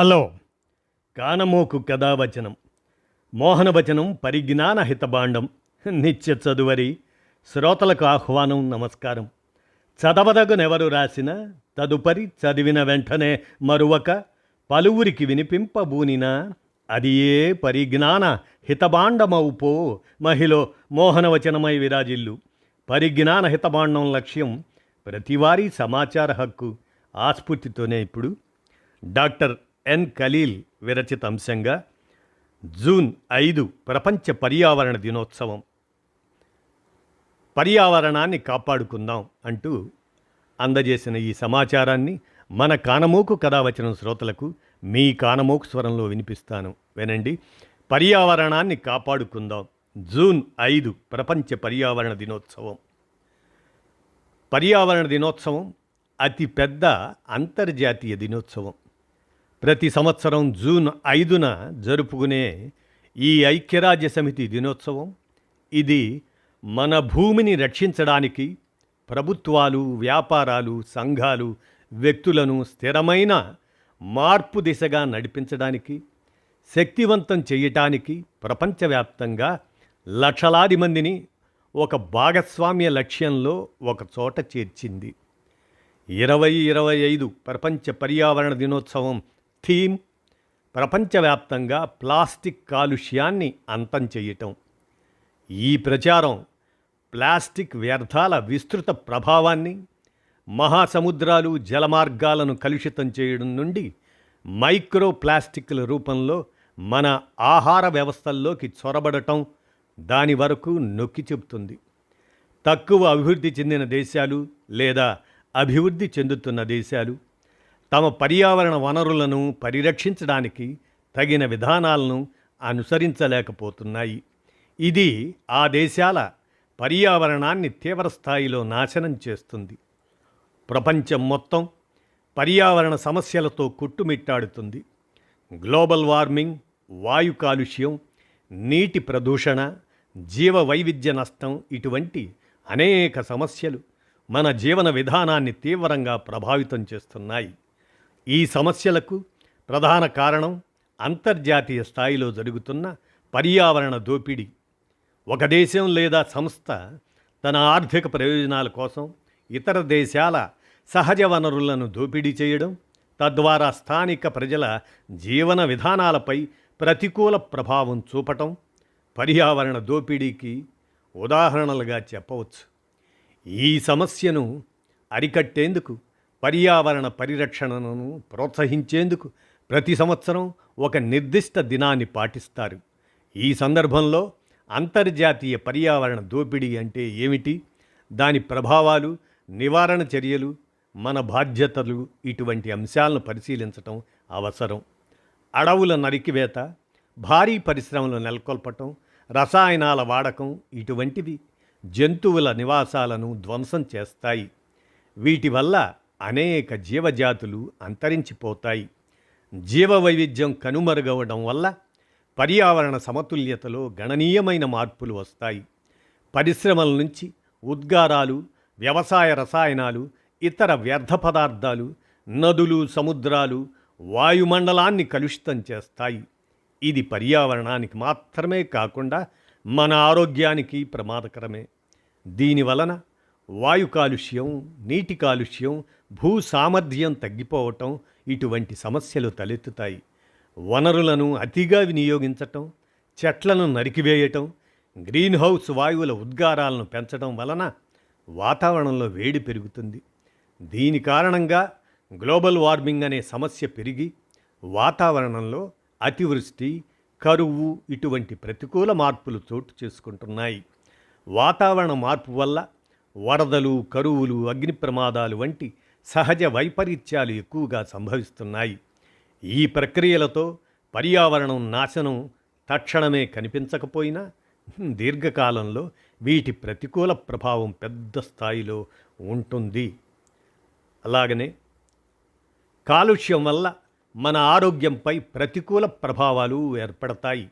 Hello కానమోకు కథావచనం మోహనవచనం పరిజ్ఞాన హితబాండం నిత్య చదువరి శ్రోతలకు ఆహ్వానం నమస్కారం. చదవదగునెవరు రాసిన తదుపరి చదివిన వెంటనే మరువక పలువురికి వినిపింపబూనిన అది ఏ పరిజ్ఞాన హితబాండమవుపో మహిళ మోహనవచనమై విరాజిల్లు. పరిజ్ఞాన హితబాండం లక్ష్యం ప్రతివారీ సమాచార హక్కు. ఆస్ఫూర్తితోనే ఇప్పుడు డాక్టర్ ఎన్ ఖలీల్ విరచిత అంశంగా జూన్ 5 ప్రపంచ పర్యావరణ దినోత్సవం. పర్యావరణాన్ని కాపాడుకుందాం అంటూ అందజేసిన ఈ సమాచారాన్ని మన కానమోకు కథావచనం శ్రోతలకు మీ కానమోకు స్వరంలో వినిపిస్తాను, వినండి. పర్యావరణాన్ని కాపాడుకుందాం. జూన్ 5 ప్రపంచ పర్యావరణ దినోత్సవం. పర్యావరణ దినోత్సవం అతిపెద్ద అంతర్జాతీయ దినోత్సవం. ప్రతి సంవత్సరం జూన్ 5న జరుపుకునే ఈ ఐక్యరాజ్య సమితి దినోత్సవం ఇది మన భూమిని రక్షించడానికి ప్రభుత్వాలు, వ్యాపారాలు, సంఘాలు, వ్యక్తులను స్థిరమైన మార్పు దిశగా నడిపించడానికి, శక్తివంతం చేయటానికి ప్రపంచవ్యాప్తంగా లక్షలాది మందిని ఒక భాగస్వామ్య లక్ష్యంలో ఒక చోట చేర్చింది. 2025 ప్రపంచ పర్యావరణ దినోత్సవం థీమ్ ప్రపంచవ్యాప్తంగా ప్లాస్టిక్ కాలుష్యాన్ని అంతం చేయటం. ఈ ప్రచారం ప్లాస్టిక్ వ్యర్థాల విస్తృత ప్రభావాన్ని, మహాసముద్రాలు, జలమార్గాలను కలుషితం చేయడం నుండి మైక్రో ప్లాస్టిక్ల రూపంలో మన ఆహార వ్యవస్థల్లోకి చొరబడటం దాని వరకు నొక్కి చెబుతుంది. తక్కువ అభివృద్ధి చెందిన దేశాలు లేదా అభివృద్ధి చెందుతున్న దేశాలు తమ పర్యావరణ వనరులను పరిరక్షించడానికి తగిన విధానాలను అనుసరించలేకపోతున్నాయి. ఇది ఆ దేశాల పర్యావరణాన్ని తీవ్రస్థాయిలో నాశనం చేస్తుంది. ప్రపంచం మొత్తం పర్యావరణ సమస్యలతో కొట్టుమిట్టాడుతుంది. గ్లోబల్ వార్మింగ్, వాయు కాలుష్యం, నీటి ప్రదూషణ, జీవ వైవిధ్య నష్టం ఇటువంటి అనేక సమస్యలు మన జీవన విధానాన్ని తీవ్రంగా ప్రభావితం చేస్తున్నాయి. ఈ సమస్యలకు ప్రధాన కారణం అంతర్జాతీయ స్థాయిలో జరుగుతున్న పర్యావరణ దోపిడీ. ఒక దేశం లేదా సంస్థ తన ఆర్థిక ప్రయోజనాల కోసం ఇతర దేశాల సహజ వనరులను దోపిడీ చేయడం, తద్వారా స్థానిక ప్రజల జీవన విధానాలపై ప్రతికూల ప్రభావం చూపటం పర్యావరణ దోపిడీకి ఉదాహరణలుగా చెప్పవచ్చు. ఈ సమస్యను అరికట్టేందుకు, పర్యావరణ పరిరక్షణను ప్రోత్సహించేందుకు ప్రతి సంవత్సరం ఒక నిర్దిష్ట దినాన్ని పాటిస్తారు. ఈ సందర్భంలో అంతర్జాతీయ పర్యావరణ దోపిడీ అంటే ఏమిటి, దాని ప్రభావాలు, నివారణ చర్యలు, మన బాధ్యతలు ఇటువంటి అంశాలను పరిశీలించటం అవసరం. అడవుల నరికివేత, భారీ పరిశ్రమలు నెలకొల్పటం, రసాయనాల వాడకం ఇటువంటివి జంతువుల నివాసాలను ధ్వంసం చేస్తాయి. వీటి వల్ల అనేక జీవజాతులు అంతరించిపోతాయి. జీవ వైవిధ్యం కనుమరుగవడం వల్ల పర్యావరణ సమతుల్యతలో గణనీయమైన మార్పులు వస్తాయి. పరిశ్రమల నుంచి ఉద్గారాలు, వ్యవసాయ రసాయనాలు, ఇతర వ్యర్థ పదార్థాలు నదులు, సముద్రాలు, వాయుమండలాన్ని కలుషితం చేస్తాయి. ఇది పర్యావరణానికి మాత్రమే కాకుండా మన ఆరోగ్యానికి ప్రమాదకరమే. దీనివలన వాయు కాలుష్యం, నీటి కాలుష్యం, భూ సామర్థ్యం తగ్గిపోవటం ఇటువంటి సమస్యలు తలెత్తుతాయి. వనరులను అతిగా వినియోగించటం, చెట్లను నరికివేయటం, గ్రీన్ హౌస్ వాయువుల ఉద్గారాలను పెంచడం వలన వాతావరణంలో వేడి పెరుగుతుంది. దీని కారణంగా గ్లోబల్ వార్మింగ్ అనే సమస్య పెరిగి వాతావరణంలో అతివృష్టి, కరువు ఇటువంటి ప్రతికూల మార్పులు చోటు చేసుకుంటున్నాయి. వాతావరణ మార్పు వల్ల వరదలు, కరువులు, అగ్ని ప్రమాదాలు వంటి సహజ వైపరీత్యాలు ఎక్కువగా సంభవిస్తున్నాయి. ఈ ప్రక్రియలతో పర్యావరణం నాశనం తక్షణమే కనిపించకపోయినా దీర్ఘకాలంలో వీటి ప్రతికూల ప్రభావం పెద్ద స్థాయిలో ఉంటుంది. అలాగనే కాలుష్యం వల్ల మన ఆరోగ్యంపై ప్రతికూల ప్రభావాలు ఏర్పడతాయి.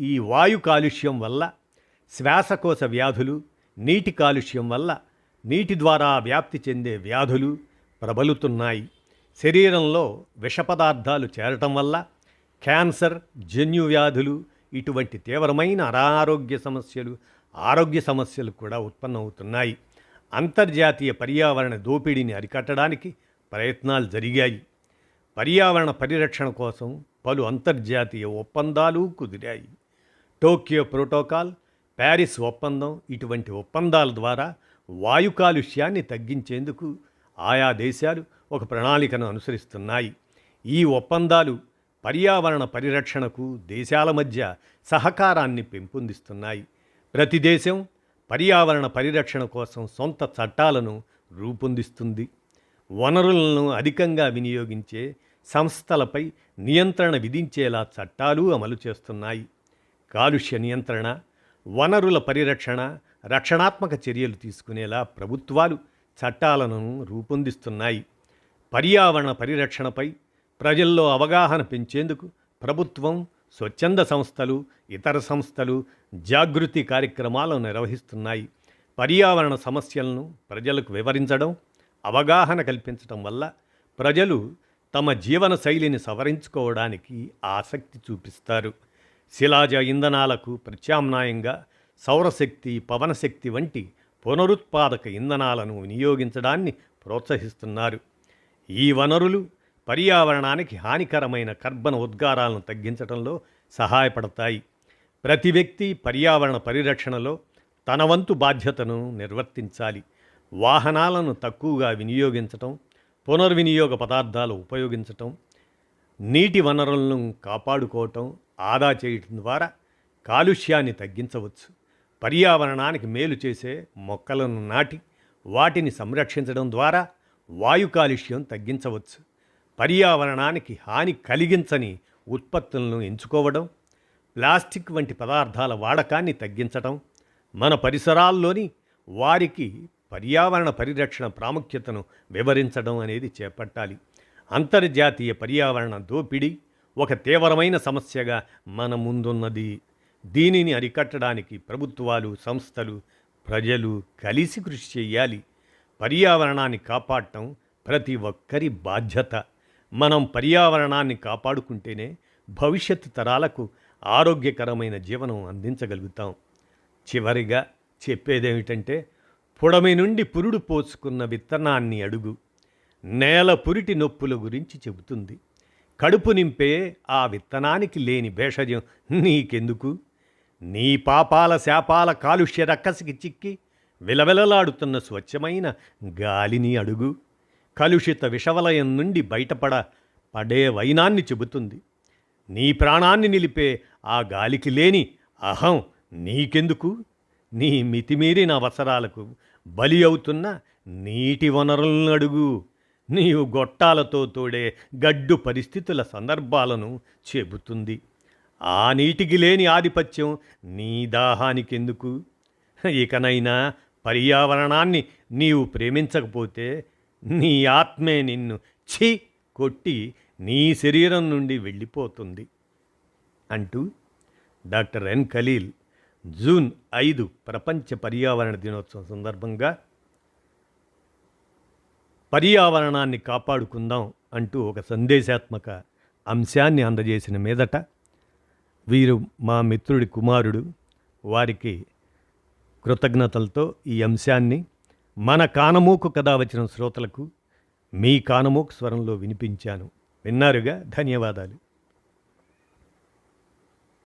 ఈ వాయు కాలుష్యం వల్ల శ్వాసకోశ వ్యాధులు, నీటి కాలుష్యం వల్ల నీటి ద్వారా వ్యాప్తి చెందే వ్యాధులు ప్రబలుతున్నాయి. శరీరంలో విష పదార్థాలు చేరటం వల్ల క్యాన్సర్, జన్యు వ్యాధులు ఇటువంటి తీవ్రమైన ఆరోగ్య సమస్యలు కూడా ఉత్పన్నమవుతున్నాయి. అంతర్జాతీయ పర్యావరణ దోపిడీని అరికట్టడానికి ప్రయత్నాలు జరిగాయి. పర్యావరణ పరిరక్షణ కోసం పలు అంతర్జాతీయ ఒప్పందాలు కుదిరాయి. టోక్యో ప్రోటోకాల్, ప్యారిస్ ఒప్పందం ఇటువంటి ఒప్పందాల ద్వారా వాయు కాలుష్యాన్ని తగ్గించేందుకు ఆయా దేశాలు ఒక ప్రణాళికను అనుసరిస్తున్నాయి. ఈ ఒప్పందాలు పర్యావరణ పరిరక్షణకు దేశాల మధ్య సహకారాన్ని పెంపొందిస్తున్నాయి. ప్రతి దేశం పర్యావరణ పరిరక్షణ కోసం సొంత చట్టాలను రూపొందిస్తుంది. వనరులను అధికంగా వినియోగించే సంస్థలపై నియంత్రణ విధించేలా చట్టాలు అమలు చేస్తున్నాయి. కాలుష్య నియంత్రణ, వనరుల పరిరక్షణ, రక్షణాత్మక చర్యలు తీసుకునేలా ప్రభుత్వాలు చట్టాలను రూపొందిస్తున్నాయి. పర్యావరణ పరిరక్షణపై ప్రజల్లో అవగాహన పెంచేందుకు ప్రభుత్వం, స్వచ్ఛంద సంస్థలు, ఇతర సంస్థలు జాగృతి కార్యక్రమాలను నిర్వహిస్తున్నాయి. పర్యావరణ సమస్యలను ప్రజలకు వివరించడం, అవగాహన కల్పించడం వల్ల ప్రజలు తమ జీవన శైలిని సవరించుకోవడానికి ఆసక్తి చూపిస్తారు. శిలాజ ఇంధనాలకు ప్రత్యామ్నాయంగా సౌరశక్తి, పవనశక్తి వంటి పునరుత్పాదక ఇంధనాలను వినియోగించడాన్ని ప్రోత్సహిస్తున్నారు. ఈ వనరులు పర్యావరణానికి హానికరమైన కర్బన ఉద్గారాలను తగ్గించడంలో సహాయపడతాయి. ప్రతి వ్యక్తి పర్యావరణ పరిరక్షణలో తన వంతు బాధ్యతను నిర్వర్తించాలి. వాహనాలను తక్కువగా వినియోగించటం, పునర్వినియోగ పదార్థాలు ఉపయోగించటం, నీటి వనరులను కాపాడుకోవటం, ఆదా చేయటం ద్వారా కాలుష్యాన్ని తగ్గించవచ్చు. పర్యావరణానికి మేలు చేసే మొక్కలను నాటి వాటిని సంరక్షించడం ద్వారా వాయు కాలుష్యం తగ్గించవచ్చు. పర్యావరణానికి హాని కలిగించని ఉత్పత్తులను ఎంచుకోవడం, ప్లాస్టిక్ వంటి పదార్థాల వాడకాన్ని తగ్గించటం, మన పరిసరాల్లోని వారికి పర్యావరణ పరిరక్షణ ప్రాముఖ్యతను వివరించడం అనేది చేపట్టాలి. అంతర్జాతీయ పర్యావరణ దోపిడీ ఒక తీవ్రమైన సమస్యగా మన ముందున్నది. దీనిని అరికట్టడానికి ప్రభుత్వాలు, సంస్థలు, ప్రజలు కలిసి కృషి చేయాలి. పర్యావరణాన్ని కాపాడటం ప్రతి ఒక్కరి బాధ్యత. మనం పర్యావరణాన్ని కాపాడుకుంటేనే భవిష్యత్తు తరాలకు ఆరోగ్యకరమైన జీవనం అందించగలుగుతాం. చివరిగా చెప్పేదేమిటంటే, పుడమి నుండి పురుడు పోసుకున్న విత్తనాన్ని అడుగు, నేల పురిటి నొప్పుల గురించి చెబుతుంది. కడుపు నింపే ఆ విత్తనానికి లేని భేషజం నీకెందుకు? నీ పాపాల శాపాల కాలుష్య రక్కసికి చిక్కి విలవిలలాడుతున్న స్వచ్ఛమైన గాలిని అడుగు. కలుషిత విషవలయం నుండి పడే వైనాన్ని చెబుతుంది. నీ ప్రాణాన్ని నిలిపే ఆ గాలికి లేని అహం నీకెందుకు? నీ మితిమీరిన అవసరాలకు బలి అవుతున్న నీటి వనరులను అడుగు. నీవు గొట్టాలతో తోడే గడ్డు పరిస్థితుల సందర్భాలను చెబుతుంది. ఆ నీటికి లేని ఆధిపత్యం నీ దాహానికెందుకు? ఇకనైనా పర్యావరణాన్ని నీవు ప్రేమించకపోతే నీ ఆత్మే నిన్ను కొట్టి నీ శరీరం నుండి వెళ్ళిపోతుంది అంటూ డాక్టర్ ఎన్ ఖలీల్ జూన్ 5 ప్రపంచ పర్యావరణ దినోత్సవం సందర్భంగా పర్యావరణాన్ని కాపాడుకుందాం అంటూ ఒక సందేశాత్మక అంశాన్ని అందజేసిన మీదట వీరు మా మిత్రుడి కుమారుడు. వారికి కృతజ్ఞతలతో ఈ అంశాన్ని మన కానమోకు కథ వచ్చిన శ్రోతలకు మీ కానమోకు స్వరంలో వినిపించాను. విన్నారుగా, ధన్యవాదాలు.